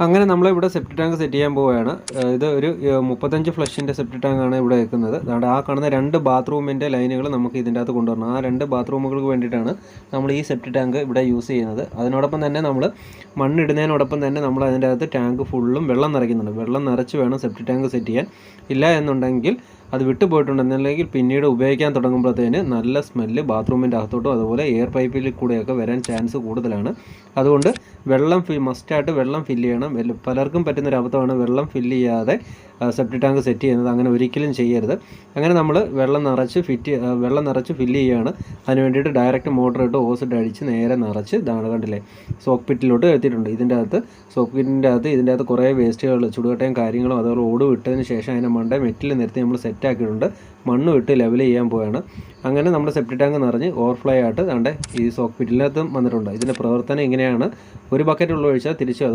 അങ്ങനെ നമ്മളിവിടെ സെപ്റ്റി tank set ചെയ്യാൻ പോവുകയാണ്. ഇത് ഒരു 35 ഫ്ലഷിൻ്റെ സെപ്റ്റി ടാങ്കാണ് ഇവിടെ വെക്കുന്നത്. അതുകൊണ്ട് ആ കാണുന്ന 2 ബാത്റൂമിൻ്റെ ലൈനുകൾ നമുക്ക് ഇതിൻ്റെ അകത്ത് കൊണ്ടുവരണം. ആ 2 ബാത്റൂമുകൾക്ക് വേണ്ടിയിട്ടാണ് നമ്മൾ ഈ സെപ്റ്റി ടാങ്ക് ഇവിടെ യൂസ് ചെയ്യുന്നത്. അതിനോടൊപ്പം തന്നെ നമ്മൾ മണ്ണിടുന്നതിനോടൊപ്പം തന്നെ നമ്മൾ അതിൻ്റെ അകത്ത് ടാങ്ക് ഫുള്ളും വെള്ളം നിറയ്ക്കുന്നുണ്ട്. വെള്ളം നിറച്ച് വേണം സെപ്റ്റി ടാങ്ക് സെറ്റ് ചെയ്യാൻ. ഇല്ല എന്നുണ്ടെങ്കിൽ അത് വിട്ടുപോയിട്ടുണ്ടെന്നുണ്ടെങ്കിൽ പിന്നീട് ഉപയോഗിക്കാൻ തുടങ്ങുമ്പോഴത്തേന് നല്ല സ്മെല്ല് ബാത്റൂമിൻ്റെ അകത്തോട്ടും അതുപോലെ എയർ പൈപ്പിൽ കൂടെയൊക്കെ വരാൻ ചാൻസ് കൂടുതലാണ്. അതുകൊണ്ട് വെള്ളം മസ്റ്റായിട്ട് വെള്ളം ഫില്ല് ചെയ്യണം. പലർക്കും പറ്റുന്നൊരു അബദ്ധമാണ് വെള്ളം ഫില്ല് ചെയ്യാതെ സെപ്റ്റി ടാങ്ക് സെറ്റ് ചെയ്യുന്നത്. അങ്ങനെ ഒരിക്കലും ചെയ്യരുത്. അങ്ങനെ നമ്മൾ വെള്ളം നിറച്ച് ഫില്ല് ചെയ്യുകയാണ്. അതിന് വേണ്ടിയിട്ട് ഡയറക്റ്റ് മോട്ടർ ഇട്ട് ഓസിട്ട് അടിച്ച് നേരെ നിറച്ച് ഇതാണ് കണ്ടില്ലേ സോക്ക് പിറ്റിലോട്ട് എത്തിയിട്ടുണ്ട്. ഇതിൻ്റെ അകത്ത് കുറേ വേസ്റ്റുകൾ ചുടുകട്ടയും കാര്യങ്ങളും അതുപോലെ ഓട് വിട്ടതിന് ശേഷം അതിനെ മണ്ടേ മെറ്റിൽ നിരത്തി നമ്മൾ സെറ്റാക്കിയിട്ടുണ്ട്. മണ്ണ് ഇട്ട് ലെവൽ ചെയ്യാൻ പോവുകയാണ്. അങ്ങനെ നമ്മുടെ സെപ്റ്റി ടാങ്ക് നിറഞ്ഞ് ഓവർഫ്ലോ ആയിട്ട് ഈ സോക്ക് പിറ്റിനകത്തും വന്നിട്ടുണ്ട്. ഇതിൻ്റെ പ്രവർത്തനം ഇങ്ങനെയാണ്. ഒരു ബക്കറ്റ് വെള്ളം ഒഴിച്ചാൽ തിരിച്ച്